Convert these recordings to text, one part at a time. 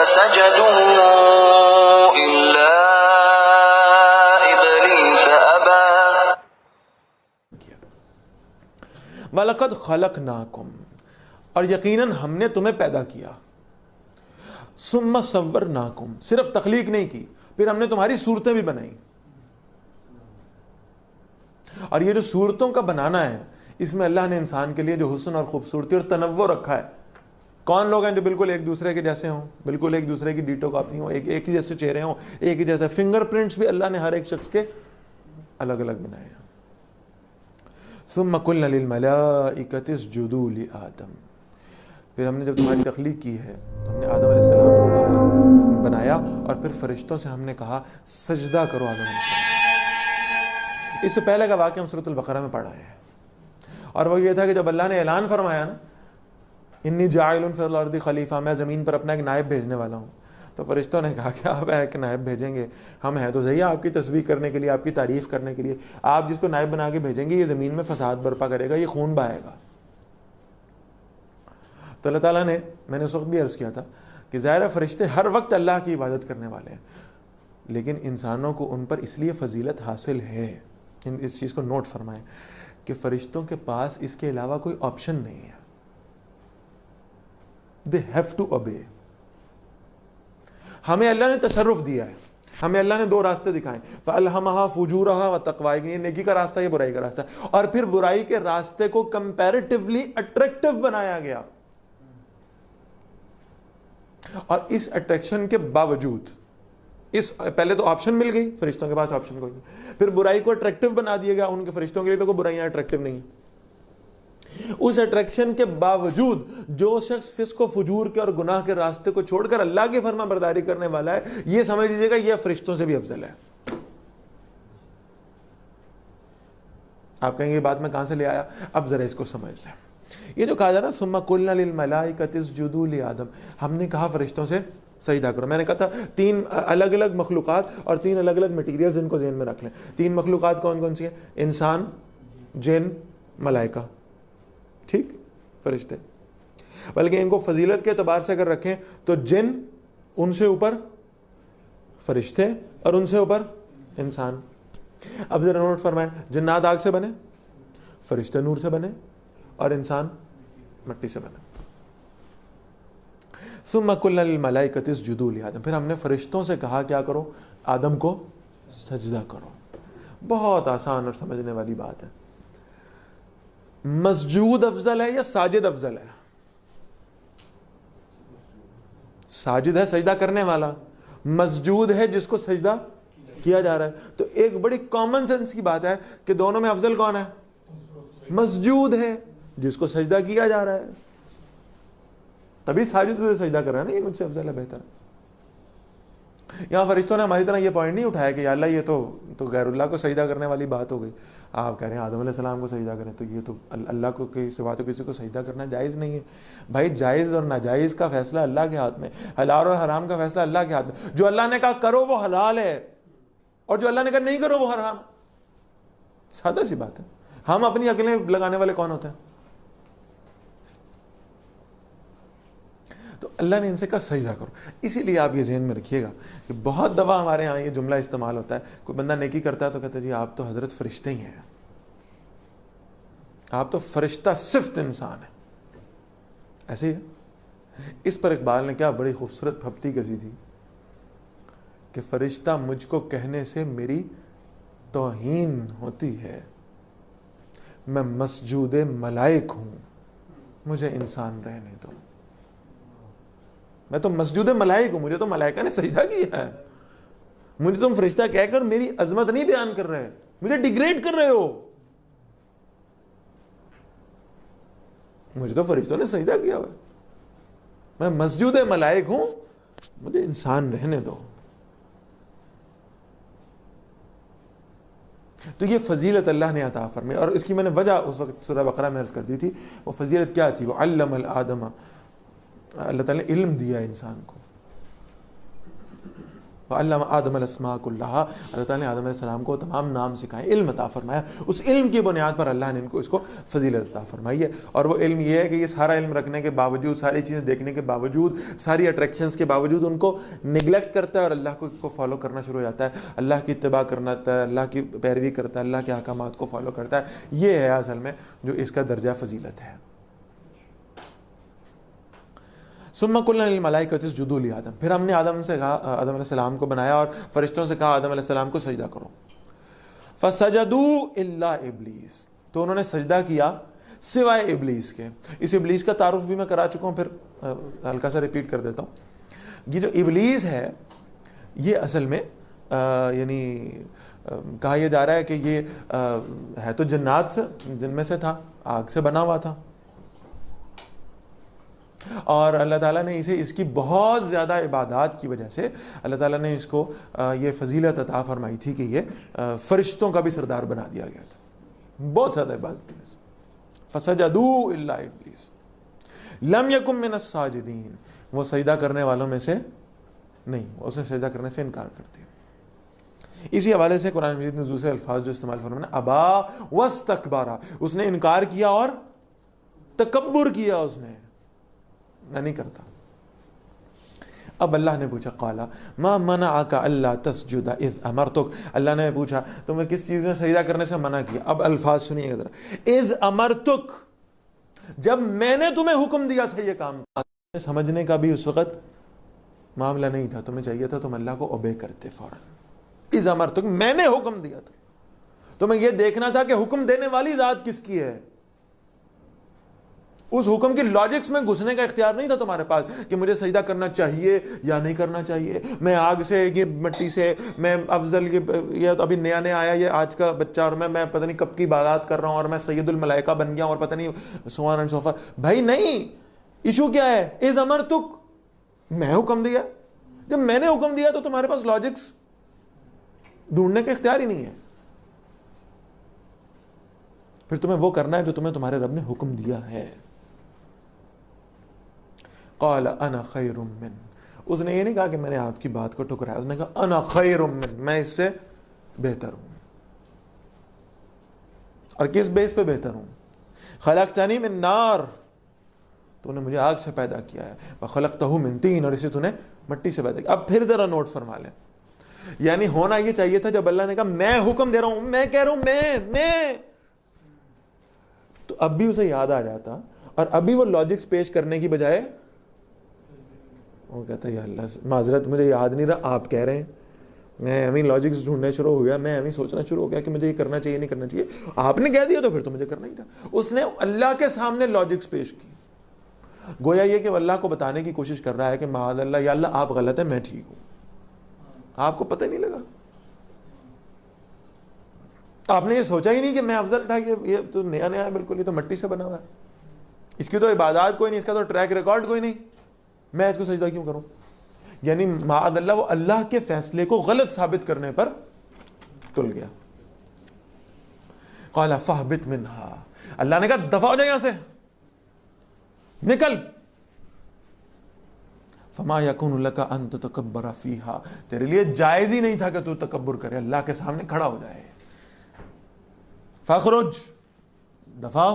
فسجدوا إلا إبليس أبى. وَلَقَدْ خَلَقْنَاكُمْ، اور یقیناً ہم نے تمہیں پیدا کیا. ثُمَّ صَوَّرْنَاكُمْ، صرف تخلیق نہیں کی، پھر ہم نے تمہاری صورتیں بھی بنائی. اور یہ جو صورتوں کا بنانا ہے، اس میں اللہ نے انسان کے لیے جو حسن اور خوبصورتی اور تنوع رکھا ہے. کون لوگ ہیں جو بالکل ایک دوسرے کے جیسے ہوں، بالکل ایک دوسرے کی ڈیٹو کاپی ہوں، ایک ہی جیسے چہرے ہوں، ایک ہی جیسے فنگر پرنٹس بھی اللہ نے ہر ایک شخص کے الگ الگ بنائے ہیں. ثم قلنا للملائکۃ اسجدوا لآدم، پھر ہم نے جب تمہاری تخلیق کی ہے تو ہم نے آدم علیہ السلام کو کہا، بنایا، اور پھر فرشتوں سے ہم نے کہا سجدہ کرو آدم علیہ السلام. اس سے پہلے کا واقعہ ہم سورۃ البقرہ میں پڑھا ہے، اور وہ یہ تھا کہ جب اللہ نے اعلان فرمایا نا، انی جاعل فی الارض خلیفہ، میں زمین پر اپنا ایک نائب بھیجنے والا ہوں، تو فرشتوں نے کہا کہ آپ ایک نائب بھیجیں گے؟ ہم ہیں تو صحیح آپ کی تسبیح کرنے کے لیے، آپ کی تعریف کرنے کے لیے. آپ جس کو نائب بنا کے بھیجیں گے یہ زمین میں فساد برپا کرے گا، یہ خون بہائے گا. تو اللہ تعالیٰ نے، میں نے اس وقت بھی عرض کیا تھا کہ ظاہر فرشتے ہر وقت اللہ کی عبادت کرنے والے ہیں، لیکن انسانوں کو ان پر اس لیے فضیلت حاصل ہے، اس چیز کو نوٹ فرمائیں کہ فرشتوں کے پاس اس کے علاوہ کوئی آپشن نہیں ہے. they have to obey. ہمیں اللہ نے تصرف دیا ہے، ہمیں اللہ نے دو راستے دکھائے، فَأَلْهَمَهَا فُجُورَهَا وَتَقْوَاهَا، یہ نیکی کا راستہ، یہ برائی کا راستہ، اور پھر برائی کے راستے کو کمپیریٹیولی اٹریکٹیو بنایا گیا. اور اس اٹریکشن کے باوجود، پہلے تو آپشن مل گئی، فرشتوں کے پاس آپشن کوئی نہیں، پھر برائی کو اٹریکٹیو بنا دیا گیا، ان کے فرشتوں کے لیے تو کوئی برائیاں اٹریکٹیو نہیں. اس اٹریکشن کے باوجود جو شخص فسق و فجور کے اور گناہ کے راستے کو چھوڑ کر اللہ کی فرما برداری کرنے والا ہے، یہ سمجھ لیجیے گا یہ فرشتوں سے بھی افضل ہے. آپ کہیں گے یہ بات میں کہاں سے لے آیا؟ اب ذرا اس کو سمجھ لیں. یہ جو کہا جا رہا ثم قلنا للملائکۃ اسجدوا لآدم، ہم نے کہا فرشتوں سے سجدہ کرو. میں نے کہا تھا تین الگ الگ مخلوقات اور تین الگ الگ مٹیریلز، ان کو ذہن میں رکھ لیں. تین مخلوقات کون کون سی ہیں؟ انسان، جن، ملائکہ. ٹھیک، فرشتے. بلکہ ان کو فضیلت کے اعتبار سے اگر رکھیں تو جن، ان سے اوپر فرشتے، اور ان سے اوپر انسان. اب ذرا نوٹ فرمائیں، جنات آگ سے بنے، فرشتے نور سے بنے، اور انسان مٹی سے بنے. ثم قلنا للملائکۃ اسجدوا لآدم، پھر ہم نے فرشتوں سے کہا کیا کرو؟ آدم کو سجدہ کرو. بہت آسان اور سمجھنے والی بات ہے. مسجود افضل ہے یا ساجد افضل ہے؟ ساجد ہے سجدہ کرنے والا، مسجود ہے جس کو سجدہ کیا جا رہا ہے. تو ایک بڑی کامن سینس کی بات ہے کہ دونوں میں افضل کون ہے؟ مسجود ہے، جس کو سجدہ کیا جا رہا ہے. تبھی ساجد سے سجدہ کر رہا ہے نا، یہ مجھ سے افضل ہے، بہتر ہے. یہاں فرشتوں نے ہماری طرح یہ پوائنٹ نہیں اٹھایا کہ یا اللہ یہ تو غیر اللہ کو سجدہ کرنے والی بات ہو گئی. آپ کہہ رہے ہیں آدم علیہ السلام کو سجدہ کریں، تو یہ تو اللہ کو کی سوا تو کسی کو سجدہ کرنا جائز نہیں ہے. بھائی جائز اور ناجائز کا فیصلہ اللہ کے ہاتھ میں، حلال اور حرام کا فیصلہ اللہ کے ہاتھ میں. جو اللہ نے کہا کرو وہ حلال ہے، اور جو اللہ نے کہا نہیں کرو وہ حرام. سادہ سی بات ہے. ہم اپنی عقلیں لگانے والے کون ہوتے ہیں؟ تو اللہ نے ان سے کہا سجدہ کرو. اسی لیے آپ یہ ذہن میں رکھیے گا کہ بہت دفعہ ہمارے ہاں یہ جملہ استعمال ہوتا ہے، کوئی بندہ نیکی کرتا ہے تو کہتا ہے جی آپ تو حضرت فرشتے ہی ہیں، آپ تو فرشتہ صفت انسان ہیں. ایسے ہی ہے. اس پر اقبال نے کیا بڑی خوبصورت پھپتی کسی تھی کہ فرشتہ مجھ کو کہنے سے میری توہین ہوتی ہے، میں مسجود ملائک ہوں، مجھے انسان رہنے دو. میں تو مسجود ملائک ہوں، مجھے تو ملائکہ نے سجدہ کیا ہے. مجھے تم فرشتہ کہہ کر میری عظمت نہیں بیان کر رہے، مجھے ڈیگریڈ کر رہے ہو. مجھے تو فرشتوں نے سجدہ کیا ہوا ہے، میں مسجود ملائک ہوں، مجھے انسان رہنے دو. تو یہ فضیلت اللہ نے عطا فرمائی، اور اس کی میں نے وجہ اس وقت سورہ بقرہ میں عرض کر دی تھی. وہ فضیلت کیا تھی؟ وہ علم الآدم، اللہ تعالیٰ نے علم دیا انسان کو. فعلم آدم الاسماء کلھا، اللہ تعالیٰ نے آدم علیہ السلام کو تمام نام سکھائے، علم عطا فرمایا، اس علم کی بنیاد پر اللہ نے اس کو فضیلت عطا فرمائی ہے۔ اور وہ علم یہ ہے کہ یہ سارا علم رکھنے کے باوجود، ساری چیزیں دیکھنے کے باوجود، ساری اٹریکشنز کے باوجود ان کو نگلیکٹ کرتا ہے اور اللہ کو فالو کرنا شروع ہو جاتا ہے، اللہ کی اتباع کرنا ہے، اللہ کی پیروی کرتا ہے، اللہ کے احکامات کو فالو کرتا ہے۔ یہ ہے اصل میں جو اس کا درجہ فضیلت ہے۔ ثم قلنا للملائکۃ اسجدوا لآدم، پھر ہم نے آدم سے کہا، آدم علیہ السلام کو بنایا اور فرشتوں سے کہا آدم علیہ السلام کو سجدہ کرو۔ فسجدوا الا ابلیس، تو انہوں نے سجدہ کیا سوائے ابلیس کے۔ اس ابلیس کا تعارف بھی میں کرا چکا ہوں، پھر ہلکا سا ریپیٹ کر دیتا ہوں۔ یہ جو ابلیس ہے یہ اصل میں یعنی کہا یہ جا رہا ہے کہ یہ ہے تو جنات سے، جن میں سے تھا، آگ سے بنا ہوا تھا، اور اللہ تعالیٰ نے اسے اس کی بہت زیادہ عبادات کی وجہ سے اللہ تعالیٰ نے اس کو یہ فضیلت عطا فرمائی تھی کہ یہ فرشتوں کا بھی سردار بنا دیا گیا تھا، بہت زیادہ عبادت کی وجہ سے۔ فسجدوا الا ابلیس لم یکن من الساجدین، وہ سجدہ کرنے والوں میں سے نہیں، اس نے سجدہ کرنے سے انکار کر دیا۔ اسی حوالے سے قرآن مجید نے دوسرے الفاظ جو استعمال فرمایا، ابا واستکبر، اس نے انکار کیا اور تکبر کیا، اس نے میں نہیں کرتا۔ اب اللہ نے پوچھا قال ما منعک الا تسجد اذ امرتک، اللہ نے پوچھا تمہیں کس چیز نے سجدہ کرنے سے منع کیا؟ اب الفاظ سنیے گا ذرا، اذ امرتک، جب میں نے تمہیں حکم دیا تھا یہ کام، سمجھنے کا بھی اس وقت معاملہ نہیں تھا، تمہیں چاہیے تھا تم اللہ کو اوبے کرتے فوراً۔ اذ امرتک، میں نے حکم دیا تھا، تمہیں یہ دیکھنا تھا کہ حکم دینے والی ذات کس کی ہے، اس حکم کی لاجکس میں گھسنے کا اختیار نہیں تھا تمہارے پاس کہ مجھے سجدہ کرنا چاہیے یا نہیں کرنا چاہیے، میں آگ سے، یہ مٹی سے، میں افضل، یہ ابھی نیا نیا آیا یہ آج کا بچہ، اور میں پتہ نہیں کب کی عبادات کر رہا ہوں اور میں سید الملائکہ بن گیا اور پتہ نہیں سو آن اینڈ سو فارتھ۔ بھائی نہیں، ایشو کیا ہے؟ اذ امرتک، میں حکم دیا، جب میں نے حکم دیا تو تمہارے پاس لاجکس ڈھونڈنے کا اختیار ہی نہیں ہے، پھر تمہیں وہ کرنا ہے جو تمہیں تمہارے رب نے حکم دیا ہے۔ قال انا خیر من، اس نے یہ نہیں کہا کہ میں نے آپ کی بات کو ٹکرایا، اس نے کہا انا خیر من، میں اس سے بہتر ہوں۔ اور کس بیس پہ بہتر ہوں؟ خلقتنی من نار، تو نے مجھے آگ سے پیدا کیا ہے، وخلقتہ من طین، اور اسے تو نے مٹی سے پیدا کیا۔ اب پھر ذرا نوٹ فرما لیں، یعنی ہونا یہ چاہیے تھا جب اللہ نے کہا میں حکم دے رہا ہوں، میں کہہ رہا ہوں میں، تو اب بھی اسے یاد آ جاتا اور ابھی وہ لاجکس پیش کرنے کی بجائے وہ کہتا ہے یا اللہ معذرت مجھے یاد نہیں رہا، آپ کہہ رہے ہیں، میں ابھی لاجکس ڈھونڈنے شروع ہو گیا، میں ابھی سوچنا شروع ہو گیا کہ مجھے یہ کرنا چاہیے نہیں کرنا چاہیے، آپ نے کہہ دیا تو پھر تو مجھے کرنا ہی تھا۔ اس نے اللہ کے سامنے لاجکس پیش کی، گویا یہ کہ اللہ کو بتانے کی کوشش کر رہا ہے کہ معاذ اللہ، یا اللہ آپ غلط ہیں، میں ٹھیک ہوں، آپ کو پتہ نہیں لگا، آپ نے یہ سوچا ہی نہیں کہ میں افضل تھا، کہ یہ تو نیا نیا ہے بالکل، یہ تو مٹی سے بنا ہوا ہے، اس کی تو عبادات کوئی نہیں، اس کا تو ٹریک ریکارڈ کوئی نہیں، میں اس کو سجدہ کیوں کروں؟ یعنی معاذ اللہ وہ اللہ کے فیصلے کو غلط ثابت کرنے پر تل گیا۔ قال فاہبط منہا، اللہ نے کہا دفع ہو جائے یہاں سے، نکل۔ فما یکون لک ان تتکبر فیہا، تیرے لیے جائز ہی نہیں تھا کہ تو تکبر کرے، اللہ کے سامنے کھڑا ہو جائے۔ فاخرج، دفع،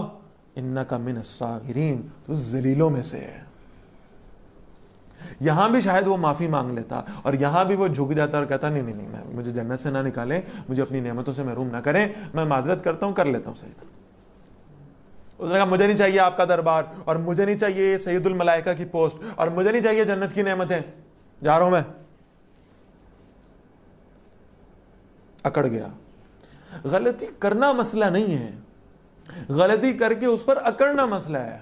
انک من الصاغرین، تو ذلیلوں میں سے ہے۔ یہاں بھی شاید وہ معافی مانگ لیتا اور یہاں بھی وہ جھک جاتا اور کہتا نہیں نہیں نہیں، مجھے جنت سے نہ نکالیں، مجھے اپنی نعمتوں سے محروم نہ کریں، میں معذرت کرتا ہوں، کر لیتا ہوں سجدہ۔ اس نے کہا مجھے نہیں چاہیے آپ کا دربار، اور مجھے نہیں چاہیے سید الملائکہ کی پوسٹ، اور مجھے نہیں چاہیے جنت کی نعمتیں، جا رہا ہوں میں۔ اکڑ گیا۔ غلطی کرنا مسئلہ نہیں ہے، غلطی کر کے اس پر اکڑنا مسئلہ ہے۔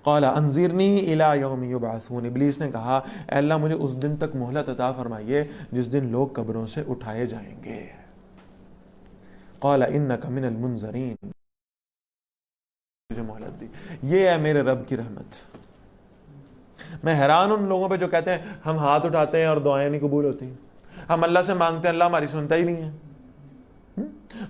قال انظرنی الی یوم یبعثون، ابلیس نے کہا اے اللہ مجھے اس دن تک مہلت عطا فرمائیے جس دن لوگ قبروں سے اٹھائے جائیں گے۔ قال انک من المنظرین، مجھے مہلت دی، یہ ہے میرے رب کی رحمت۔ میں حیران ان لوگوں پہ جو کہتے ہیں ہم ہاتھ اٹھاتے ہیں اور دعائیں نہیں قبول ہوتی، ہم اللہ سے مانگتے ہیں اللہ ہماری سنتا ہی نہیں ہے۔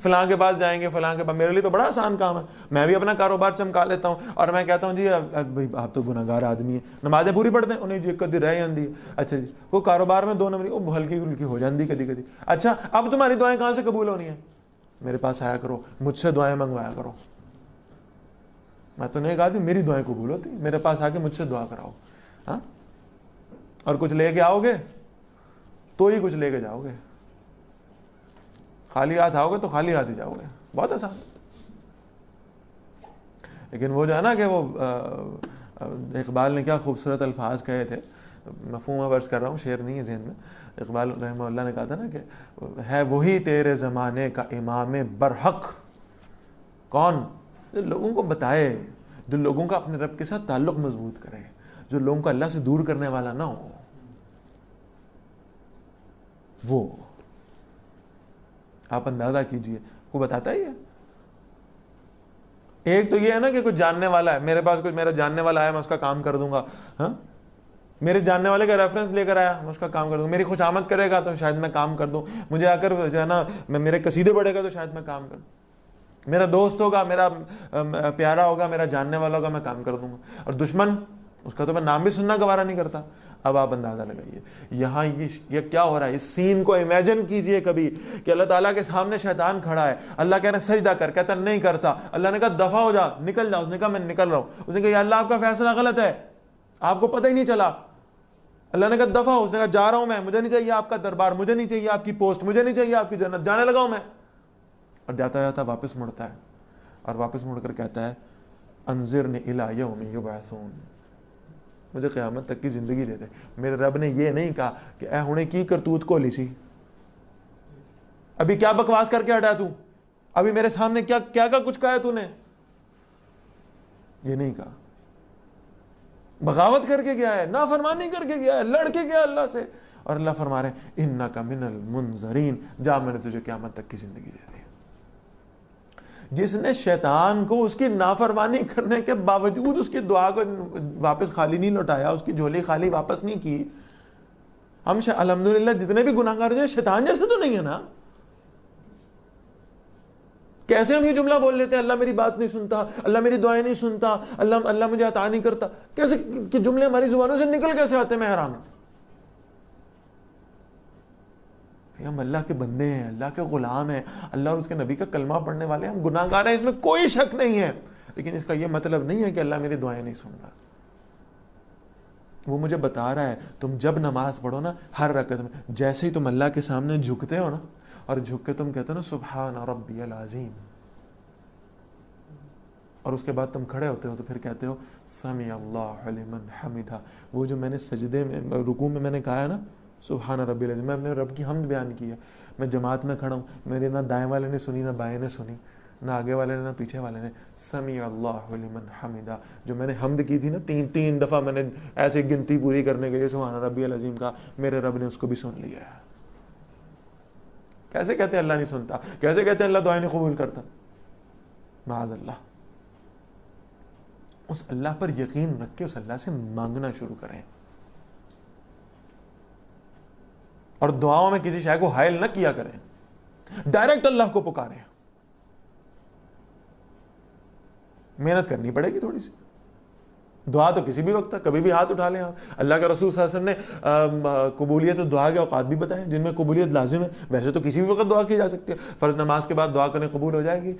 فلاں کے پاس جائیں گے، فلاں کے پاس. میرے لیے تو بڑا آسان کام ہے، میں بھی اپنا کاروبار چمکا لیتا ہوں اور میں کہتا ہوں جی بھائی آپ تو گناہ گار آدمی ہیں، نمازیں پوری پڑھتے ہیں، انہیں جی کدی رہ جاندی ہے. اچھا جی وہ کاروبار میں 2 نمبری وہ ہلکی ہلکی ہو جاندی کدی کدی. اچھا اب تمہاری دعائیں کہاں سے قبول ہونی ہیں؟ میرے پاس آیا کرو، مجھ سے دعائیں منگوایا کرو. میں تو نہیں کہا تھی میری دعائیں قبول ہوتی، میرے پاس آ کے مجھ سے دعا کراؤ. ہاں اور کچھ لے کے آؤ گے تو ہی کچھ لے کے جاؤ گے، خالی ہاتھ آؤ گے تو خالی ہاتھ ہی جاؤ گے. بہت آسان. لیکن وہ جو ہے نا کہ وہ اقبال نے کیا خوبصورت الفاظ کہے تھے، مفہوم عرض کر رہا ہوں، شعر نہیں ہے ذہن میں. اقبال رحمہ اللہ نے کہا تھا نا کہ ہے وہی تیرے زمانے کا امام برحق. کون؟ جو لوگوں کو بتائے، جو لوگوں کا اپنے رب کے ساتھ تعلق مضبوط کرے، جو لوگوں کو اللہ سے دور کرنے والا نہ ہو. وہ آپ اندازہ کیجئے کو بتاتا ہی ہے. ایک تو یہ ہے نا کہ کچھ جاننے والا ہے، میرے پاس کچھ میرا جاننے والا ہے، میں اس کا کام کر دوں گا. ہاں میرے جاننے والے کا ریفرنس لے کر آیا، میں اس کا کام کر دوں گا. میری خوش آمد کرے گا تو شاید میں کام کر دوں. مجھے آ کر جو ہے نا میرے قصیدے پڑھے گا تو شاید میں کام کر دوں. میرا دوست ہوگا، میرا پیارا ہوگا، میرا جاننے والا ہوگا، میں کام کر دوں گا. اور دشمن، اس کا تو میں نام بھی سننا گوارا نہیں کرتا. اب آپ اندازہ لگائیے یہاں یہ کیا ہو رہا ہے. اس سین کو امیجن کیجئے کبھی کہ اللہ تعالیٰ کے سامنے شیطان کھڑا ہے، اللہ کہہ رہا ہے سجدہ کر، کہتا نہیں کرتا. اللہ نے کہا دفع ہو جا، نکل جا. اس نے کہا میں نکل رہا ہوں. اس نے کہا یا اللہ آپ کا فیصلہ غلط ہے، آپ کو پتہ ہی نہیں چلا. اللہ نے کہا دفع ہو. اس نے کہا جا رہا ہوں میں، مجھے نہیں چاہیے آپ کا دربار، مجھے نہیں چاہیے آپ کی پوسٹ، مجھے نہیں چاہیے آپ کی جنت، جانے لگا ہوں میں. اور جاتا جاتا واپس مڑتا ہے اور واپس مڑ کر کہتا ہے انظرنی الی یوم یبعثون، مجھے قیامت تک کی زندگی دے دے. میرے رب نے یہ نہیں کہا کہ اے ہونے کی کرتوت کو لی سی، ابھی کیا بکواس کر کے ہٹا تو، ابھی میرے سامنے کیا کیا کچھ کہا ہے تو نے. یہ نہیں کہا. بغاوت کر کے گیا ہے، نافرمانی کر کے گیا ہے، لڑ کے گیا اللہ سے، اور اللہ فرما رہے ہیں انک من المنذرین، جا میں نے تجھے قیامت تک کی زندگی دے دی. جس نے شیطان کو اس کی نافرمانی کرنے کے باوجود اس کی دعا کو واپس خالی نہیں لوٹایا، اس کی جھولی خالی واپس نہیں کی. ہم الحمدللہ جتنے بھی گناہ گار ہیں شیطان جیسے تو نہیں ہے نا. کیسے ہم یہ جملہ بول لیتے ہیں اللہ میری بات نہیں سنتا، اللہ میری دعائیں نہیں سنتا، اللہ مجھے عطا نہیں کرتا. کیسے کہ جملے ہماری زبانوں سے نکل کیسے آتے ہیں؟ میں حیران ہوں. ہم اللہ کے بندے ہیں، اللہ کے غلام ہیں، اللہ اور اس کے نبی کا کلمہ پڑھنے والے ہیں، ہم گناہ گار ہیں، اس میں کوئی شک نہیں ہے. لیکن اس کا یہ مطلب نہیں ہے کہ اللہ میری دعائیں نہیں سن رہا. وہ مجھے بتا رہا ہے تم جب نماز پڑھو نا، ہر رکعت میں جیسے ہی تم اللہ کے سامنے جھکتے ہو نا، اور جھک کے تم کہتے ہو نا سبحان ربی العظیم، اور اس کے بعد تم کھڑے ہوتے ہو تو پھر کہتے ہو سمع اللہ لمن حمدہ. وہ جو میں نے سجدے میں رکوع میں میں نے کہا ہے نا سبحان ربی العظیم، میں اپنے رب کی حمد بیان کی ہے. میں جماعت میں کھڑا ہوں، میرے نہ دائیں والے نے سنی، نہ بائیں نے سنی، نہ آگے والے نے نہ پیچھے والے نے. سمع اللہ لمن حمدہ، جو میں نے حمد کی تھی نا 3 دفعہ، میں نے ایسے گنتی پوری کرنے کے لیے سبحان ربی العظیم کا، میرے رب نے اس کو بھی سن لیا ہے. کیسے کہتے ہیں اللہ نہیں سنتا؟ کیسے کہتے ہیں اللہ دعائیں نہیں قبول کرتا؟ معاذ اللہ. اس اللہ پر یقین رکھ کے اس اللہ سے مانگنا شروع کریں، اور دعاؤں میں کسی شے کو حائل نہ کیا کریں، ڈائریکٹ اللہ کو پکاریں. محنت کرنی پڑے گی تھوڑی سی. دعا تو کسی بھی وقت ہے، کبھی بھی ہاتھ اٹھا لیں آپ. اللہ کا رسول صلی اللہ علیہ وسلم نے قبولیت دعا کے اوقات بھی بتائے جن میں قبولیت لازم ہے. ویسے تو کسی بھی وقت دعا کی جا سکتی ہے، فرض نماز کے بعد دعا کریں قبول ہو جائے گی،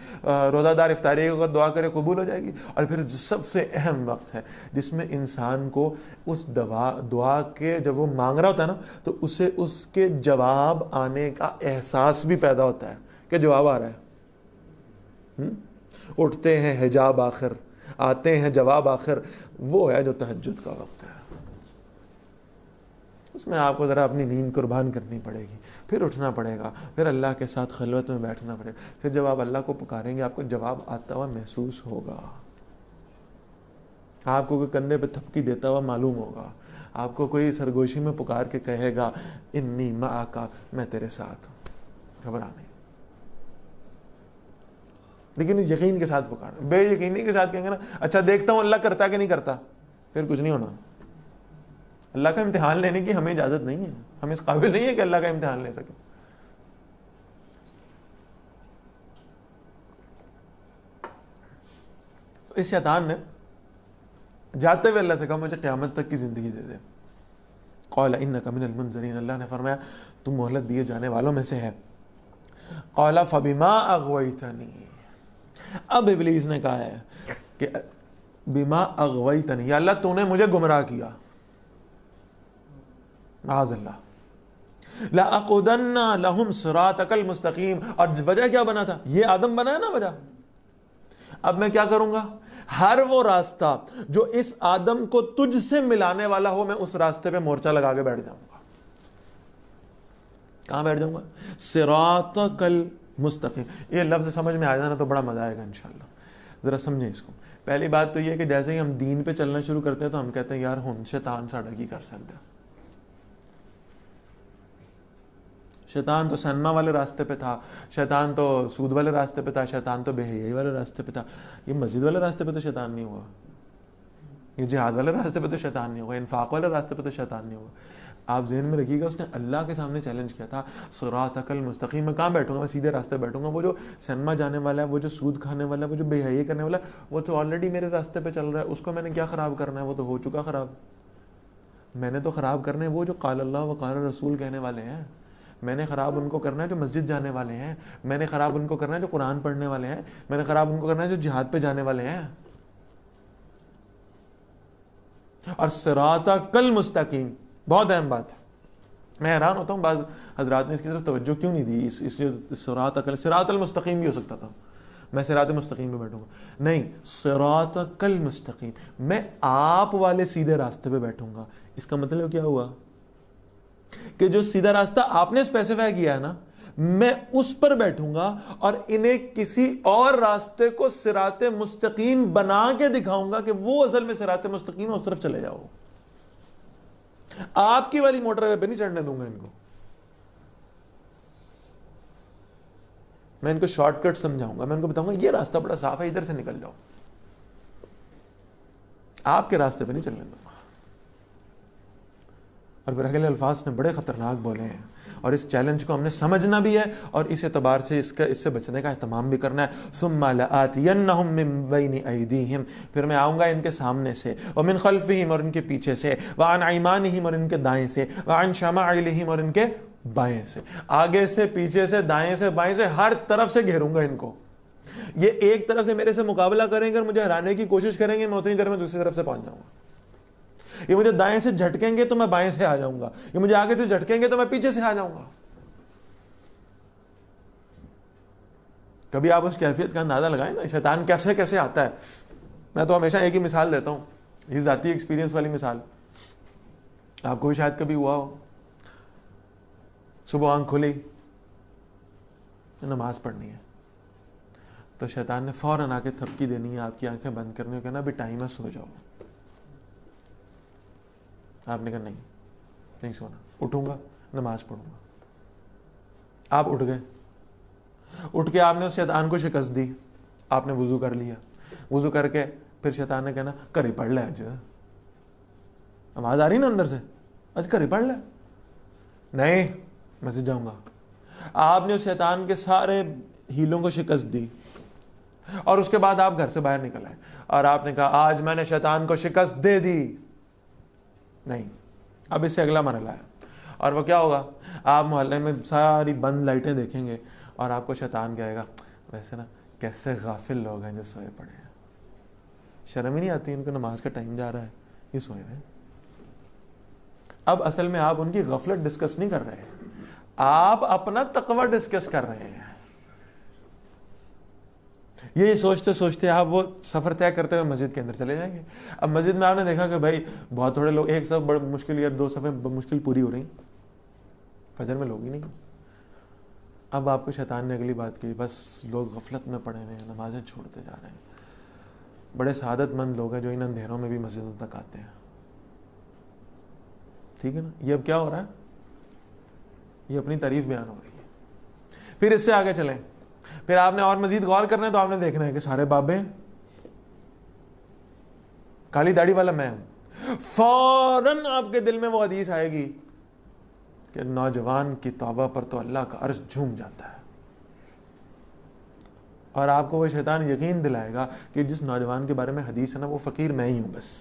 روزہ دار افطاری کے وقت دعا کرے قبول ہو جائے گی. اور پھر سب سے اہم وقت ہے جس میں انسان کو اس دعا کے جب وہ مانگ رہا ہوتا ہے نا تو اسے اس کے جواب آنے کا احساس بھی پیدا ہوتا ہے کہ جواب آ رہا ہے. اٹھتے ہیں حجاب آخر، آتے ہیں جواب آخر. وہ ہے جو تہجد کا وقت ہے. اس میں آپ کو ذرا اپنی نیند قربان کرنی پڑے گی، پھر اٹھنا پڑے گا، پھر اللہ کے ساتھ خلوت میں بیٹھنا پڑے گا. پھر جب آپ اللہ کو پکاریں گے آپ کو جواب آتا ہوا محسوس ہوگا، آپ کو کوئی کندھے پہ تھپکی دیتا ہوا معلوم ہوگا، آپ کو کوئی سرگوشی میں پکار کے کہے گا انی معک، میں تیرے ساتھ ہوں، گھبرا نہیں. لیکن یقین کے ساتھ پکار. بے یقینی کے ساتھ کہیں گے نا اچھا دیکھتا ہوں اللہ کرتا کہ نہیں کرتا، پھر کچھ نہیں ہونا. اللہ کا امتحان لینے کی ہمیں اجازت نہیں ہے، ہم اس قابل نہیں ہے کہ اللہ کا امتحان لے سکیں. اس شیطان نے جاتے ہوئے اللہ سے کہا مجھے قیامت تک کی زندگی دے دے. قال انک من المنذرین، اللہ نے فرمایا تم مہلت دیے جانے والوں میں سے ہے. قال فبما اغویتنی، اب ابلیس نے کہا ہے کہ بما اغویتنی، یا اللہ تو نے مجھے گمراہ کیا، معاذ اللہ، لَأَقُعُدَنَّ لَهُمْ صِرَاطَكَ الْمُسْتَقِيمَ. اور وجہ کیا بنا تھا؟ یہ آدم بنا ہے نا وجہ. اب میں کیا کروں گا؟ ہر وہ راستہ جو اس آدم کو تجھ سے ملانے والا ہو، میں اس راستے پہ مورچہ لگا کے بیٹھ جاؤں گا. کہاں بیٹھ جاؤں گا؟ صراطک المستقیم. یہ لفظ سمجھ میں آ جانا تو بڑا مزہ آئے گا انشاءاللہ. ذرا سمجھیں اس کو. پہلی بات تو یہ کہ جیسے ہی ہم دین پہ چلنا شروع کرتے ہیں تو ہم کہتے ہیں یار ہن شیطان ساڈا کی کر سکتا ہے. شیطان تو سنما والے راستے پہ تھا، شیطان تو سود والے راستے پہ تھا، شیطان تو بے حیائی والے راستے پہ تھا. یہ مسجد والے راستے پہ تو شیطان نہیں ہوا، یہ جہاد والے راستے پہ تو شیطان نہیں ہوا، انفاق والے راستے پہ تو شیطان نہیں ہوا. آپ ذہن میں رکھیے گا اس نے اللہ کے سامنے چیلنج کیا تھا صراطک المستقیم. میں کہاں بیٹھوں گا؟ میں سیدھے راستے بیٹھوں گا. وہ جو سنما جانے والا ہے، وہ جو سود کھانے والا ہے، وہ جو بے حیائی کرنے والا ہے، وہ تو آلریڈی میرے راستے پہ چل رہا ہے. اس کو میں نے کیا خراب کرنا ہے؟ وہ تو ہو چکا خراب. میں نے تو خراب کرنے وہ جو قال اللہ و قال رسول کہنے والے ہیں. میں نے خراب ان کو کرنا ہے جو مسجد جانے والے ہیں. میں نے خراب ان کو کرنا ہے جو قرآن پڑھنے والے ہیں. میں نے خراب ان کو کرنا ہے جو جہاد پہ جانے والے ہیں. اور صراطک المستقیم بہت اہم بات ہے. میں حیران ہوتا ہوں بعض حضرات نے اس کی طرف توجہ کیوں نہیں دی. اس لیے صراط المستقیم بھی ہو سکتا تھا، میں صراط مستقیم پہ بیٹھوں گا. نہیں، صراطک المستقیم، میں آپ والے سیدھے راستے پہ بیٹھوں گا. اس کا مطلب کیا ہوا کہ جو سیدھا راستہ آپ نے اسپیسیفائی کیا ہے نا، میں اس پر بیٹھوں گا اور انہیں کسی اور راستے کو صراط مستقیم بنا کے دکھاؤں گا کہ وہ اصل میں صراط مستقیم ہے، اس طرف چلے جاؤ. آپ کی والی موٹر وے پہ نہیں چڑھنے دوں گا ان کو. میں ان کو شارٹ کٹ سمجھاؤں گا. میں ان کو بتاؤں گا یہ راستہ بڑا صاف ہے، ادھر سے نکل جاؤ. آپ کے راستے پہ نہیں چلنے دوں گا. اور پھر اگلے الفاظ نے بڑے خطرناک بولے ہیں، اور اس چیلنج کو ہم نے سمجھنا بھی ہے اور اس اعتبار سے اس سے بچنے کا اہتمام بھی کرنا ہے. ثم لآتینہم من بین ایدیہم، پھر میں آؤں گا ان کے سامنے سے، ومن خلفہم اور ان کے پیچھے سے، وعن ایمانہم اور ان کے دائیں سے، وعن شمائلہم اور ان کے بائیں سے. آگے سے، پیچھے سے، دائیں سے، بائیں سے، ہر طرف سے گھیروں گا ان کو. یہ ایک طرف سے میرے سے مقابلہ کریں گے اور مجھے ہرانے کی کوشش کریں گے، میں اتنی دیر میں دوسری طرف سے پہنچ جاؤں گا. یہ مجھے دائیں سے جھٹکیں گے تو میں بائیں سے آ جاؤں گا، یہ مجھے آگے سے جھٹکیں گے تو میں پیچھے سے آ جاؤں گا. کبھی آپ اس کیفیت کا اندازہ لگائیں نا، شیطان کیسے کیسے آتا ہے. میں تو ہمیشہ ایک ہی مثال دیتا ہوں، یہ ذاتی ایکسپیرینس والی مثال. آپ کو بھی شاید کبھی ہوا ہو، صبح آنکھ کھلی، نماز پڑھنی ہے، تو شیطان نے فوراً آ کے تھپکی دینی ہے، آپ کی آنکھیں بند کرنی ہے، کہنا ابھی ٹائم ہے، سو جاؤ. آپ نے کہا نہیں سونا، اٹھوں گا نماز پڑھوں گا. آپ اٹھ گئے، اٹھ کے آپ نے اس شیطان کو شکست دی. آپ نے وضو کر لیا، وضو کر کے پھر شیطان نے کہنا کری پڑھ لے، آج آواز آ رہی نا اندر سے، آج کری پڑھ لے. نہیں، مسجد جاؤں گا. آپ نے اس شیطان کے سارے ہیلوں کو شکست دی اور اس کے بعد آپ گھر سے باہر نکل آئے اور آپ نے کہا آج میں نے شیطان کو شکست دے دی. نہیں، اب اس سے اگلا مرحلہ ہے. اور وہ کیا ہوگا؟ آپ محلے میں ساری بند لائٹیں دیکھیں گے اور آپ کو شیطان کہے گا ویسے نا کیسے غافل لوگ ہیں جو سوئے پڑے ہیں، شرم ہی نہیں آتی ان کو، نماز کا ٹائم جا رہا ہے، یہ سوئے ہوئے. اب اصل میں آپ ان کی غفلت ڈسکس نہیں کر رہے، آپ اپنا تقوی ڈسکس کر رہے ہیں. یہ سوچتے سوچتے آپ وہ سفر طے کرتے ہوئے مسجد کے اندر چلے جائیں گے. اب مسجد میں آپ نے دیکھا کہ بھائی بہت تھوڑے لوگ، ایک صف بڑا مشکل یا دو صفیں مشکل پوری ہو رہی، فجر میں لوگ ہی نہیں. اب آپ کو شیطان نے اگلی بات کی، بس لوگ غفلت میں پڑے ہوئے ہیں، نمازیں چھوڑتے جا رہے ہیں. بڑے سعادت مند لوگ ہیں جو ان اندھیروں میں بھی مسجدوں تک آتے ہیں. ٹھیک ہے نا؟ یہ اب کیا ہو رہا ہے؟ یہ اپنی تعریف بیان ہو رہی ہے. پھر اس سے آگے چلیں، پھر آپ نے اور مزید غور کرنا ہے تو آپ نے دیکھنا ہے کہ سارے بابے ہیں، کالی داڑھی والا میں ہوں. فوراً آپ کے دل میں وہ حدیث آئے گی کہ نوجوان کی توبہ پر تو اللہ کا عرش جھوم جاتا ہے. اور آپ کو وہ شیطان یقین دلائے گا کہ جس نوجوان کے بارے میں حدیث ہے نا وہ فقیر میں ہی ہوں بس.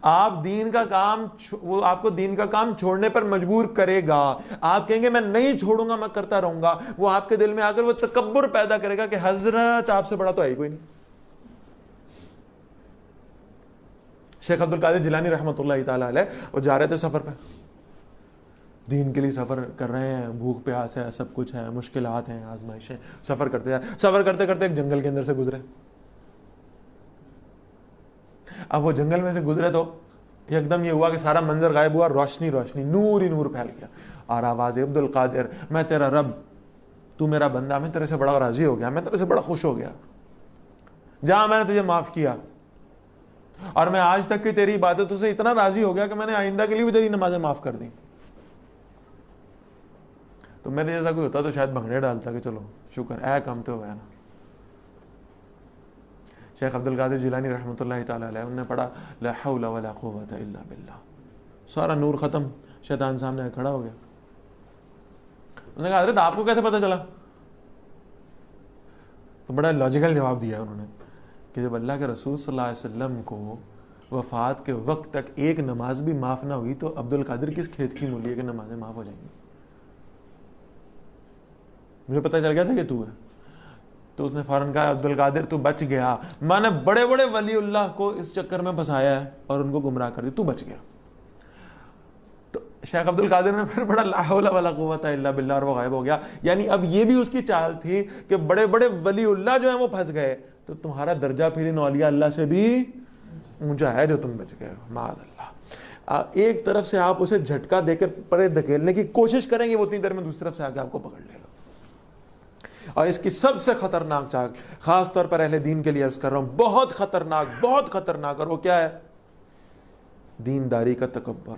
آپ دین کا کام وہ آپ کو دین کا کام چھوڑنے پر مجبور کرے گا. آپ کہیں گے میں نہیں چھوڑوں گا, میں کرتا رہوں گا, وہ آپ کے دل میں آ کر وہ تکبر پیدا کرے گا کہ حضرت آپ سے بڑا تو ہے ہی کوئی نہیں. شیخ عبد القادر جیلانی رحمۃ اللہ تعالی علیہ وہ جا رہے تھے سفر پہ, دین کے لیے سفر کر رہے ہیں, بھوک پیاس ہے, سب کچھ ہے, مشکلات ہیں, آزمائشیں, سفر کرتے کرتے ایک جنگل کے اندر سے گزرے. اب وہ جنگل میں سے گزرے تو ایک دم یہ ہوا کہ سارا منظر غائب ہوا, روشنی نور ہی نور پھیل گیا, اور آواز عبد القادر میں تیرا رب, تو میرا بندہ, میں تیرے سے بڑا راضی ہو گیا, میں تیرے سے بڑا خوش ہو گیا, جہاں میں نے تجھے معاف کیا, اور میں آج تک کی تیری عبادتوں سے اتنا راضی ہو گیا کہ میں نے آئندہ کے لیے بھی تیری نمازیں معاف کر دی. تو میرے جیسا کوئی ہوتا تو شاید بھنگڑے ڈالتا کہ چلو شکر اے کام تو ہوا ہے نا. شیخ عبد القادر جیلانی رحمۃ اللہ تعالی علیہ انہوں نے پڑھا لا حول ولا قوت الا باللہ, سارا نور ختم, شیطان سامنے کھڑا ہو گیا. انہوں نے کہا حضرت آپ کو کیسے پتہ چلا؟ تو بڑا لاجیکل جواب دیا انہوں نے کہ جب اللہ کے رسول صلی اللہ علیہ وسلم کو وفات کے وقت تک ایک نماز بھی معاف نہ ہوئی تو عبد القادر کس کھیت کی مولی ہے کہ نمازیں معاف ہو جائیں گی؟ مجھے پتہ چل گیا تھا کہ تو ہے. تو اس نے فوراً کہا عبد القادر تو بچ گیا, میں نے بڑے بڑے ولی اللہ کو اس چکر میں پھنسایا ہے اور ان کو گمراہ کر دیا, تو بچ گیا. تو شیخ عبد القادر نے پھر بڑا لا حول ولا قوت الا باللہ, اور وہ غائب ہو گیا. یعنی اب یہ بھی اس کی چال تھی کہ بڑے بڑے ولی اللہ جو ہیں وہ پھنس گئے, تو تمہارا درجہ پھر ان اولیاء اللہ سے بھی اونچا ہے جو تم بچ گئے, معاذ اللہ. ایک طرف سے آپ اسے جھٹکا دے کر پرے دھکیلنے کی کوشش کریں گے, وہ اتنی دیر میں دوسری طرف سے آ کے آپ کو پکڑ لے گا. اور اس کی سب سے خطرناک چال, خاص طور پر اہل دین کے لیے عرض کر رہا ہوں, بہت خطرناک, اور وہ کیا ہے؟ دینداری کا تکبر.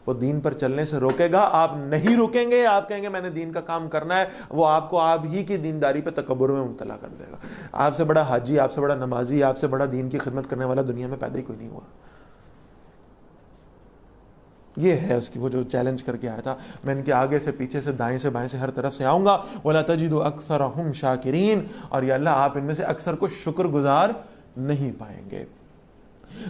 وہ دین پر چلنے سے روکے گا, آپ نہیں رکیں گے, آپ کہیں گے میں نے دین کا کام کرنا ہے, وہ آپ کو آپ ہی کی دینداری پہ تکبر میں مبتلا کر دے گا. آپ سے بڑا حاجی, آپ سے بڑا نمازی, آپ سے بڑا دین کی خدمت کرنے والا دنیا میں پیدا ہی کوئی نہیں ہوا. یہ ہے اس کی وہ جو چیلنج کر کے آیا تھا, میں ان کے آگے سے, پیچھے سے, دائیں سے, بائیں سے, ہر طرف سے آؤں گا. وَلَا تَجِدُ أَكْثَرَهُمْ شَاكِرِينَ, اور یا اللہ آپ ان میں سے اکثر کو شکر گزار نہیں پائیں گے.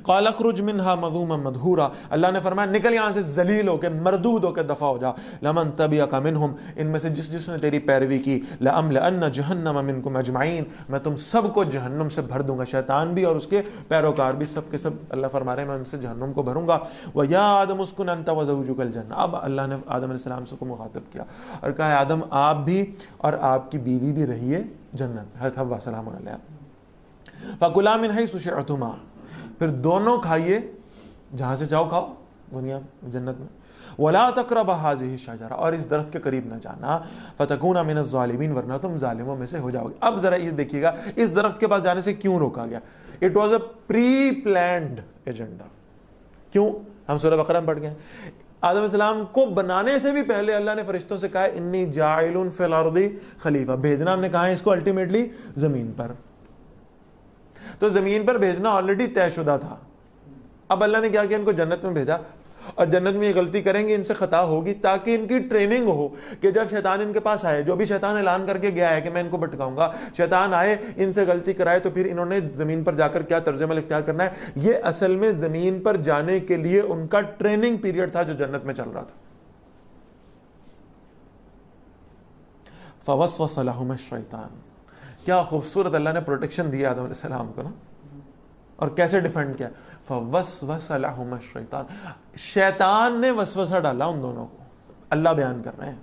قال اخرج منها مذوما مدحورا, اللہ نے فرمایا نکل یہاں سے ذلیل ہو کے, مردود ہو کے دفع ہو جا. لمن تبعك منهم, ان میں سے جس نے تیری پیروی کی, لأملأن جہنم منکم اجمعین, میں تم سب کو جہنم سے بھر دوں گا, شیطان بھی اور اس کے پیروکار بھی, سب کے سب اللہ فرما رہے ہیں میں ان سے جہنم کو بھروں گا. وَيَا آدَمُ اسْكُنْ أَنْتَ وَزَوْجُكَ الْجَنَّةَ, اب اللہ نے آدم علیہ السلام سے کو مخاطب کیا اور کہا آدم آپ بھی اور آپ کی بیوی بھی رہیے جنت, حضرت حوا سلام علیہ. فَكُلَا مِنْ حَيْثُ شِئْتُمَا, پھر دونوں کھائیے جہاں سے چاہو کھاؤ دنیا جنت میں. وَلَا تَقْرَبَا هَٰذِهِ الشَّجَرَةَ, اور اس درخت کے قریب نہ جانا. فَتَكُونَ مِنَ الظَّالِمِينَ, ورنہ تم ظالموں میں سے ہو جاؤ گے. اب ذرا یہ دیکھیے گا اس درخت کے پاس جانے سے کیوں روکا گیا. It was a pre planned agenda. کیوں؟ ہم سورہ بقرہ میں پڑھ گئے ہیں. آدم علیہ السلام کو بنانے سے بھی پہلے اللہ نے فرشتوں سے کہا انی جاعل فی الارض خلیفہ, بھیجنا ہم نے کہا ہے اس کو الٹیمیٹلی زمین پر. تو زمین پر بھیجنا آلریڈی طے شدہ تھا. اب اللہ نے کیا کیا, ان کو جنت میں بھیجا, اور جنت میں یہ غلطی کریں گے, ان سے خطا ہوگی, تاکہ ان کی ٹریننگ ہو کہ جب شیطان ان کے پاس آئے, جو بھی شیطان اعلان کر کے گیا ہے کہ میں ان کو بھٹکاؤں گا, شیطان آئے ان سے غلطی کرائے, تو پھر انہوں نے زمین پر جا کر کیا طرز عمل اختیار کرنا ہے. یہ اصل میں زمین پر جانے کے لیے ان کا ٹریننگ پیریڈ تھا جو جنت میں چل رہا تھا. فوسوس لہم الشیطان, کیا خوبصورت اللہ نے پروٹیکشن دیا آدم علیہ السلام کو نا, اور کیسے ڈیفینڈ کیا. فوسوس لہم الشیطان, شیطان نے وسوسہ ڈالا ان دونوں کو. اللہ بیان کر رہے ہیں,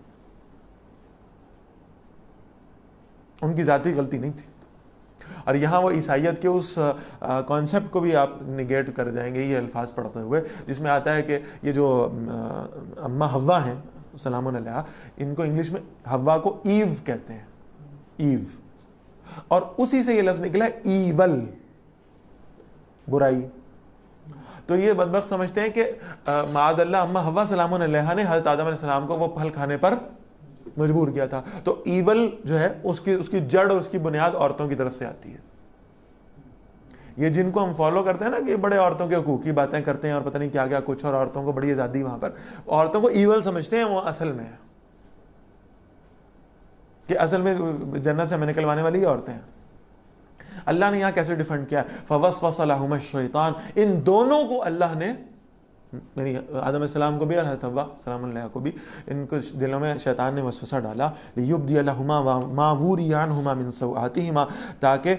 ان کی ذاتی غلطی نہیں تھی. اور یہاں وہ عیسائیت کے اس کانسیپٹ کو بھی آپ نگیٹ کر جائیں گے یہ الفاظ پڑھتے ہوئے, جس میں آتا ہے کہ یہ جو اماں حوا ہیں سلام علیہا, ان کو انگلش میں حوا کو ایو کہتے ہیں, ایو, اور اسی سے یہ لفظ نکلا ہے ایول, برائی. تو یہ بدبخت سمجھتے ہیں کہ معاذ اللہ اماں حوا سلام علیہا نے حضرت آدم علیہ السلام کو وہ پھل کھانے پر مجبور کیا تھا. تو ایول جو ہے اس کی جڑ اور اس کی بنیاد عورتوں کی طرف سے آتی ہے. یہ جن کو ہم فالو کرتے ہیں نا کہ بڑے عورتوں کے حقوق کی باتیں کرتے ہیں اور پتہ نہیں کیا کیا کچھ, اور عورتوں کو بڑی آزادی, وہاں پر عورتوں کو ایول سمجھتے ہیں, وہ اصل میں ہے. کہ اصل میں جنت سے ہمیں نکلوانے والی عورتیں ہیں. اللہ نے یہاں کیسے ڈیفینڈ کیا؟ فوسوس لہما الشیطان، ان دونوں کو اللہ نے، یعنی آدم علیہ السلام کو بھی اور حضرت حوا سلام اللہ کو بھی، ان کو دلوں میں شیطان نے وسوسہ ڈالا، لیبدی لہما ما وری عنہما من سوآتہما، تاکہ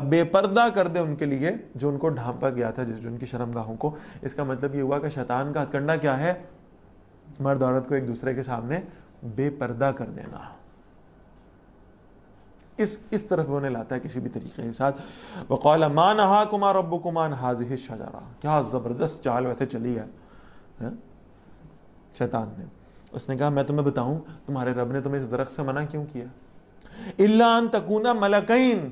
بے پردہ کر دے ان کے لیے جو ان کو ڈھانپا گیا تھا، جو ان کی شرمگاہوں کو. اس کا مطلب یہ ہوا کہ شیطان کا ہتھ کنڈا کیا ہے؟ مرد عورت کو ایک دوسرے کے سامنے بے پردہ کر دینا. اس طرف وہ انہیں لاتا ہے کسی بھی طریقے کے ساتھ. وقال ما نہاکما ربکما عن هذه الشجرہ، کیا زبردست چال ویسے چلی ہے شیطان نے. اس نے کہا میں تمہیں بتاؤں تمہارے رب نے تمہیں اس درخت سے منع کیوں کیا؟ الا ان تکونا ملکین،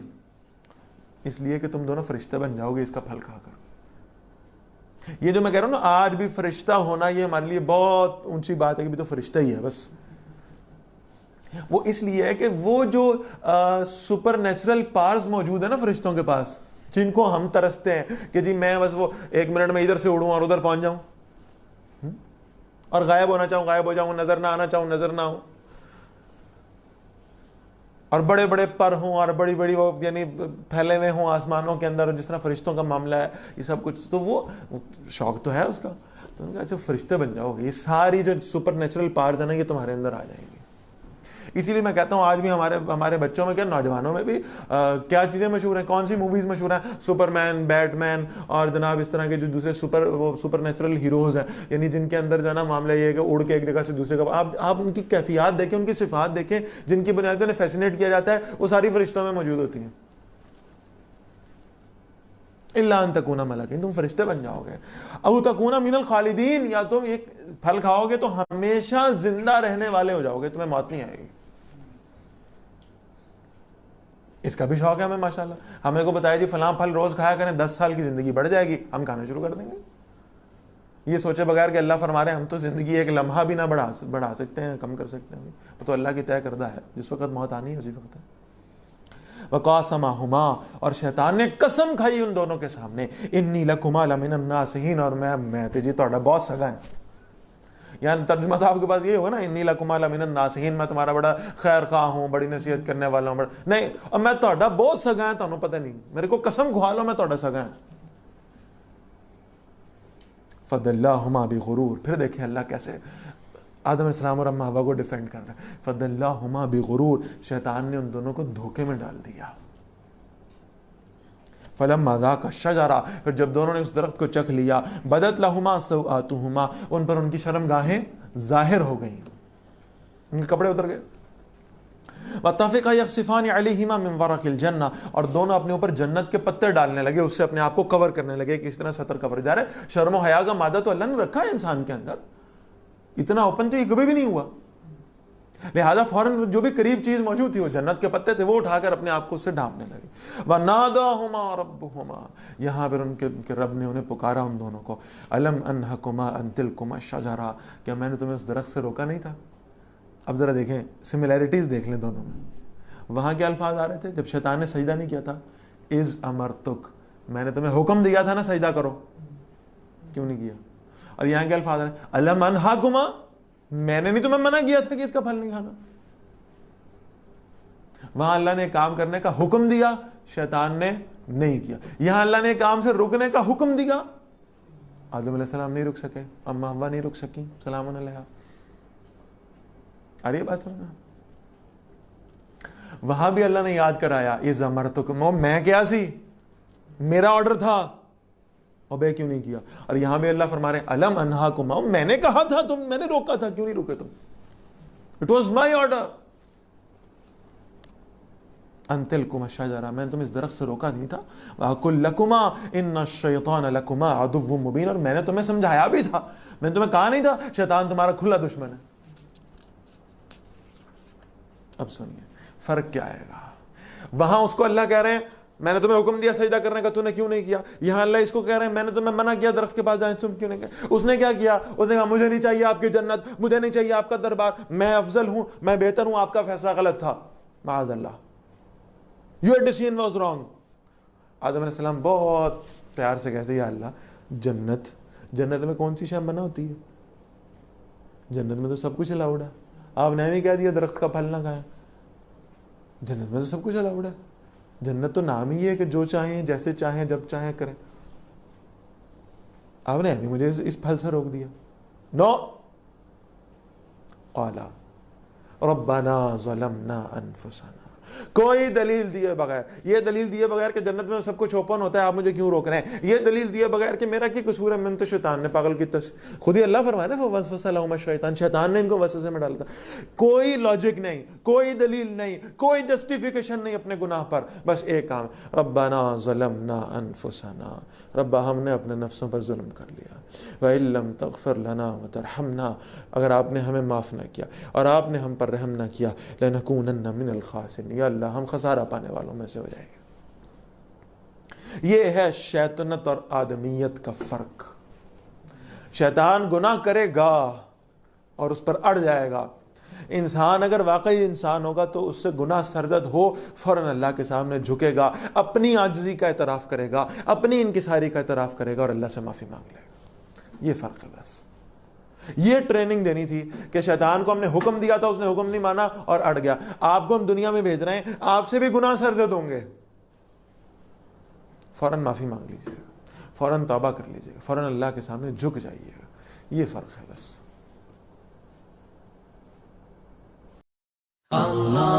اس لیے کہ تم دونوں فرشتے بن جاؤ گے اس کا پھل کھا کر. یہ جو میں کہہ رہا ہوں نا آج بھی فرشتہ ہونا، یہ ہمارے لیے بہت اونچی بات ہے کہ بھی تو فرشتہ ہی ہے بس. وہ اس لیے ہے کہ وہ جو سپر نیچرل پارز موجود ہیں نا فرشتوں کے پاس، جن کو ہم ترستے ہیں کہ جی میں بس وہ 1 منٹ میں ادھر سے اڑوں اور ادھر پہنچ جاؤں، اور غائب ہونا چاہوں غائب ہو جاؤں، نظر نہ آنا چاہوں نظر نہ ہوں، اور بڑے بڑے پر ہوں اور بڑی بڑی وہ یعنی پھیلے ہوئے ہوں آسمانوں کے اندر، جس طرح فرشتوں کا معاملہ ہے یہ سب کچھ. تو وہ شوق تو ہے اس کا. تو انہوں نے کہا اچھا فرشتے بن جاؤ گے، یہ ساری جو سپر نیچرل پارز ہیں نا یہ تمہارے اندر آ جائیں گی. اسی لیے میں کہتا ہوں آج بھی ہمارے بچوں میں کیا، نوجوانوں میں بھی کیا چیزیں مشہور ہیں، کون سی موویز مشہور ہیں؟ سپر مین، بیٹ مین، اور جناب اس طرح کے جو دوسرے سپر نیچرل ہیروز ہیں، یعنی جن کے اندر جو ہے نا معاملہ یہ ہے کہ اڑ کے ایک جگہ سے دوسرے کا. آپ ان کی کیفیات دیکھیں، ان کی صفات دیکھیں جن کی بنیاد پر فیسینیٹ کیا جاتا ہے، وہ ساری فرشتوں میں موجود ہوتی ہیں. الا ان تکونا ملکین، تم فرشتے بن جاؤ گے. او تکونا من الخالدین، یا تم ایک پھل کھاؤ گے تو ہمیشہ زندہ رہنے والے ہو جاؤ گے، تمہیں موت نہیں آئے گی. اس کا بھی شوق ہے ہمیں ماشاءاللہ. ہمیں کو بتایا جی فلاں پھل روز کھایا کریں 10 سال کی زندگی بڑھ جائے گی، ہم کھانا شروع کر دیں گے یہ سوچے بغیر کہ اللہ فرما رہے ہیں ہم تو زندگی ایک لمحہ بھی نہ بڑھا سکتے ہیں، کم کر سکتے ہیں. وہ تو اللہ کی طے کردہ ہے، جس وقت موت آنی ہے اسی وقت ہے. وقاسمہما، اور شیطان نے قسم کھائی ان دونوں کے سامنے، انی لکما لمن الناصحین، اور میں جی تہاڈا بہت سگا ہے. یعنی ترجمہ تو آپ کے پاس یہ ہوگا نا، انی لکما لمن الناصحین، میں تمہارا بڑا خیر خواہ ہوں، بڑی نصیحت کرنے والا ہوں. نہیں، اور میں تہاڈا بہت سگا ہے، تانوں پتہ نہیں، میرے کو قسم کھوا لو میں تہاڈا سگا ہے. فدلاہما بغرور، پھر دیکھیں اللہ کیسے آدم علیہ السلام اور اما حوا کو ڈیفینڈ کر رہا ہے. فدلاہما بغرور، شیطان نے ان دونوں کو دھوکے میں ڈال دیا. فلما ذاقا الشجرہ، پھر جب دونوں نے اس درخت کو چکھ لیا، بدت لہما سوآتہما، ان پر ان کی شرمگاہیں ظاہر ہو گئیں، ان کے کپڑے اتر گئے. واتفقا یخصفان علیہما من ورق الجنہ، اور دونوں اپنے اوپر جنت کے پتے ڈالنے لگے، اس سے اپنے آپ کو کور کرنے لگے. کس طرح سطر کور جا رہا ہے. شرم و حیا کا مادہ تو اللہ نے رکھا ہے انسان کے اندر، اتنا اوپن تو یہ کبھی بھی نہیں ہوا. لہذا فوراً جو بھی قریب چیز موجود تھی، وہ جنت کے پتے تھے، وہ اٹھا کر اپنے آپ کو اس سے ڈھانپنے لگے. وَنَادَاهُمَا رَبُّهُمَا، یہاں پر ان کے رب نے انہیں پکارا ان دونوں کو. أَلَمْ أَنْهَكُمَا أَنْ تِلْكُمَا الشَّجَرَةَ، کیا میں نے تمہیں اس درخت سے روکا نہیں تھا؟ اب ذرا دیکھیں سملیرٹیز دیکھ لیں دونوں میں. وہاں کیا الفاظ آ رہے تھے جب شیطان نے سجدہ نہیں کیا تھا؟ اِذْ أَمَرْتُكَ، میں نے تمہیں حکم دیا تھا نا سجدہ کرو، کیوں نہیں کیا؟ اور یہاں کیا الفاظ آ رہے ہیں؟ أَلَمْ أَنْهَكُمَا، میں نے نہیں تمہیں منع کیا تھا کہ اس کا پھل نہیں کھانا. وہاں اللہ نے کام کرنے کا حکم دیا، شیطان نے نہیں کیا. یہاں اللہ نے کام سے رکنے کا حکم دیا، آدم علیہ السلام نہیں رک سکے، اما حوا نہیں رک سکی سلام علیہا. آ رہی ہے بات سمجھنا؟ وہاں بھی اللہ نے یاد کرایا، اِذْ أَمَرْتُكُمْ، میں کیا سی، میرا آرڈر تھا، اوبے کیوں نہیں کیا. اور یہاں بھی اللہ فرما رہے ہیں الم انہاکما، میں نے کہا تھا تم، میں نے روکا تھا، کیوں نہیں روکے تم؟ It was my order. ان تلکما الشجرہ، میں نے تم اس درخت سے روکا نہیں تھا. وَأَقُلْ لَكُمَا إِنَّ الشَّيْطَانَ لَكُمَا عَدُوٌّ مُبِينٌ، اور میں نے تمہیں سمجھایا بھی تھا، میں نے تمہیں کہا نہیں تھا شیطان تمہارا کھلا دشمن ہے. اب سنیے فرق کیا آئے گا. وہاں اس کو اللہ کہہ رہے ہیں میں نے تمہیں حکم دیا سجدہ کرنے کا، تو نے کیوں نہیں کیا. یہاں اللہ اس کو کہہ رہے ہیں میں نے تمہیں منع کیا درخت کے پاس جائیں، تم کیوں نہیں کیا. اس نے کیا کیا؟ اس نے کہا مجھے نہیں چاہیے آپ کی جنت، مجھے نہیں چاہیے آپ کا دربار، میں افضل ہوں، میں بہتر ہوں، آپ کا فیصلہ غلط تھا. معاذ اللہ، your decision was wrong. آدم علیہ السلام بہت پیار سے کہتے ہیں یا اللہ جنت میں کون سی شے منع ہوتی ہے؟ جنت میں تو سب کچھ الاؤڈ ہے، آپ نے نہیں کہہ دیا درخت کا پھل نہ کھائیں. جنت میں تو سب کچھ الاؤڈ ہے. جنت تو نام ہی ہے کہ جو چاہیں جیسے چاہیں جب چاہیں کریں. آپ نے ابھی مجھے اس پھل سے روک دیا. نو. قالا ربنا ظلمنا انفسنا. کوئی دلیل دیے بغیر, یہ دلیل دیے بغیر کہ جنت میں سب کچھ اوپن ہوتا ہے, آپ مجھے کیوں روک رہے ہیں؟ یہ دلیل دیے بغیر کہ میرا کی قصور ہے, میں تو شیطان نے پاگل کی خود ہی اللہ فرمائے نا فوسوس لہما الشیطان, شیطان نے ان کو وسوسے میں ڈالا تھا. کوئی لاجک نہیں, کوئی دلیل نہیں, کوئی جسٹیفیکیشن نہیں اپنے گناہ پر, بس ایک کام, ربنا ظلمنا انفسنا, ربا ہم نے اپنے نفسوں پر ظلم کر لیا. وَإِن لَّمْ تَغْفِرْ لَنَا وَتَرْحَمْنَا, اگر آپ نے ہمیں معاف نہ کیا اور آپ نے ہم پر رحم نہ کیا, لَنَكُونَنَّ مِنَ الْخَاسِرِينَ, یا اللہ ہم خسارہ پانے والوں میں سے ہو جائیں گے. یہ ہے شیطنت اور آدمیت کا فرق. شیطان گناہ کرے گا اور اس پر اڑ جائے گا. انسان اگر واقعی انسان ہوگا تو اس سے گناہ سرزد ہو فوراً اللہ کے سامنے جھکے گا, اپنی عاجزی کا اعتراف کرے گا, اپنی انکساری کا اعتراف کرے گا اور اللہ سے معافی مانگ لے گا. یہ فرق ہے بس. یہ ٹریننگ دینی تھی کہ شیطان کو ہم نے حکم دیا تھا, اس نے حکم نہیں مانا اور اڑ گیا. آپ کو ہم دنیا میں بھیج رہے ہیں, آپ سے بھی گناہ سرزد ہوں گے, فوراً معافی مانگ لیجیے گا, فوراً توبہ کر لیجیے گا, فوراً اللہ کے سامنے جھک جائیے گا. یہ فرق ہے بس. اللہ